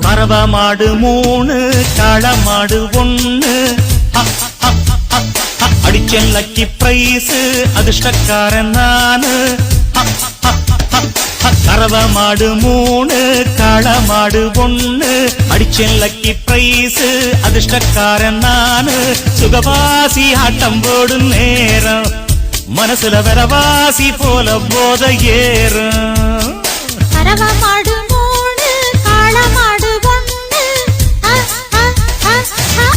கறவ மாடு 3 களமாடு 1 அடிச்சன் lucky price அதிர்ஷ்டக்காரன் நானு கறவ மாடு 3 களமாடு 1 அடிச்சன் லக்கி பிரைஸ் அதிர்ஷ்டக்காரன் நானு சுகவாசி ஆட்டம் போடும் நேரம் மனசுல வரவாசி போல போத ஏறும் கறவ மாடு 3 களமாடு 1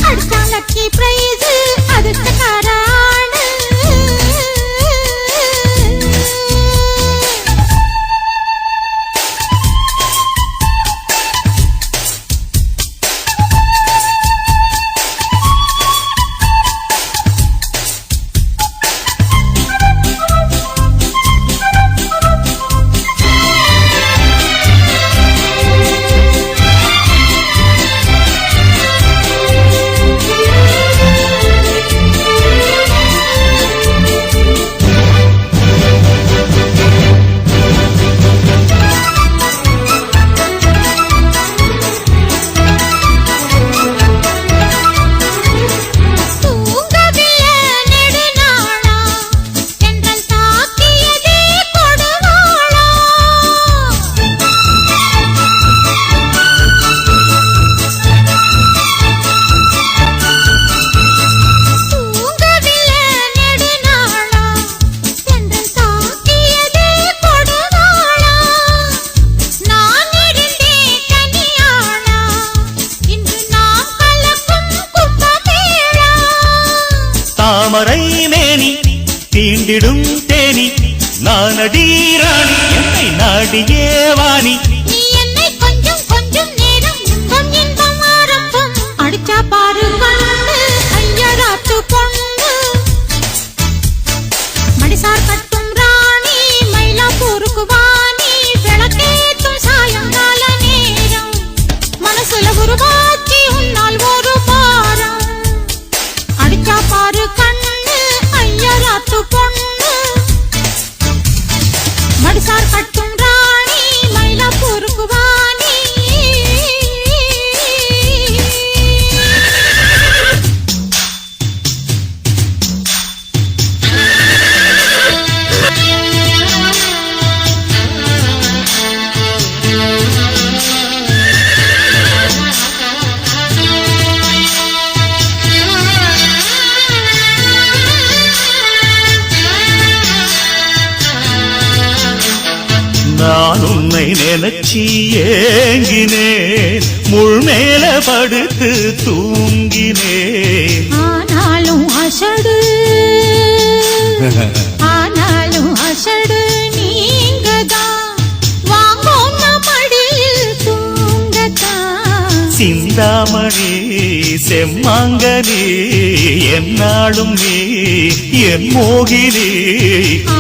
அடிச்சன் லக்கி பிரைஸ் அதிர்ஷ்டக்காரன் தாமரை மேனி தீண்டிடும் தேனி நானடி ராணி என்னை நாடியே வாணி நீ என்னை கொஞ்சம் கொஞ்சம் நேரம் இன்பம் இன்பம் ஆரம்பம் அடிச்சா பாரு கண்ணு ஐயராத்து பொண்ணு மடிசார் கட்டும் ராணி மயிலாப்பூருக்கு வாணி விளக்கேற்றும் சாயங்கால நேரம் மனசுல உருவாக்கி உன்னால் ஒரு பாரம் அடிச்சா பாரு கண்ணு ஐயராத்து பொண்ணு மடிசார் கட்டும் ராணி மயிலாப்பூருக்கு வாணி நான் உன்னை நினைச்சி ஏங்கினேன் முள் மேல படுத்து தூங்கினேன் ஆனாலும் அசடு நீங்கதான் வாங்கோன்ன மடியில் தூங்கதான் சிந்தாமணி செம்மாங்கனி என்னாலும் நீ என் மோகினி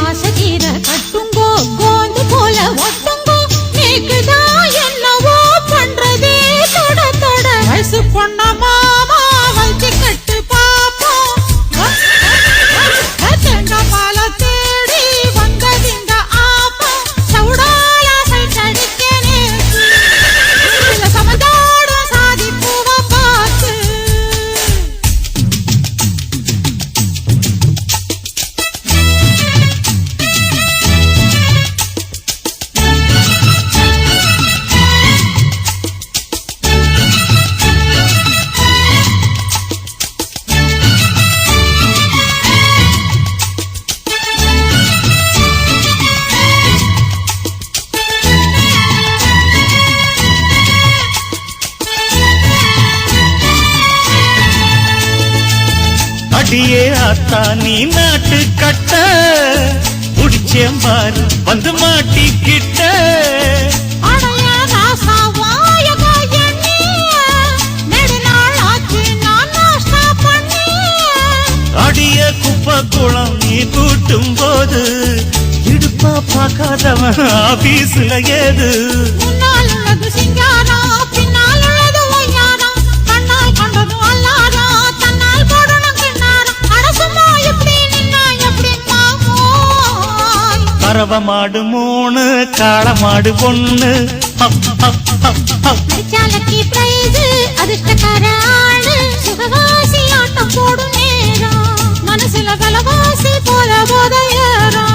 ஆசகிர கட்டுங்கோ கோந்து போல ஒட்டுங்கோ நீக்குதான் என்னவோ பண்றதே தொட தொட வயசு பொண்ண மாமா வச்சு கட்டு பாப்போம் தேங்காய் பால தேடி வந்ததிங்க ஆப்பம் சவுடால சைட்டடிக்க நேற்று சமதாடும் சாதி பூவ பார்த்து அடியே ஆத்தா நீ நாட்டு கட்ட புடிச்சேம்பாரு வந்து மாட்டிக்கிட்ட அடைய ராசா வாயக எண்ணிய நெடுநாள் ஆச்சு நான் நாஷ்டா பண்ணி அடிய குப்பை குளம் நீ கூட்டும் போது இடு பார்க்காதவன் ஆபீஸ்ல ஏது முன்னால் உள்ளது சிங்காரம் பின்னால் உள்ளது ஒய்யாரம் கண்ணால் கண்டது அல்லாரம் தன்னால் போடணும் கிண்ணாரம் அரசுமா எப்படி நின்னா எப்படி மாமோய் கறவ மாடு 3 காளை மாடு 1 அடிச்சாலக்கி பிரைஸ் அதிர்ஷ்டக்கார ஆளு சுகவாசி ஆட்டம் போடும் நேரம் மனசுல கலவாசி போல போதையேறம்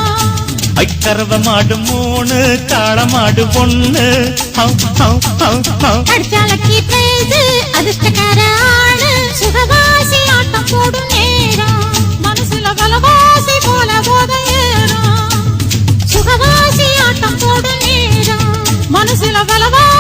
கறவ மாடு 3 காளை மாடு 1 அடிச்சாலக்கி பிரைஸ் அதிர்ஷ்டக்கார ஆளு சுகவாசி ஆட்டம் போடும் நேரம் மனசுல கலவாசி போல போதையேறம் சுகவாசி ஆட்டம் போடும் நேரம் மனசுல கலவாசி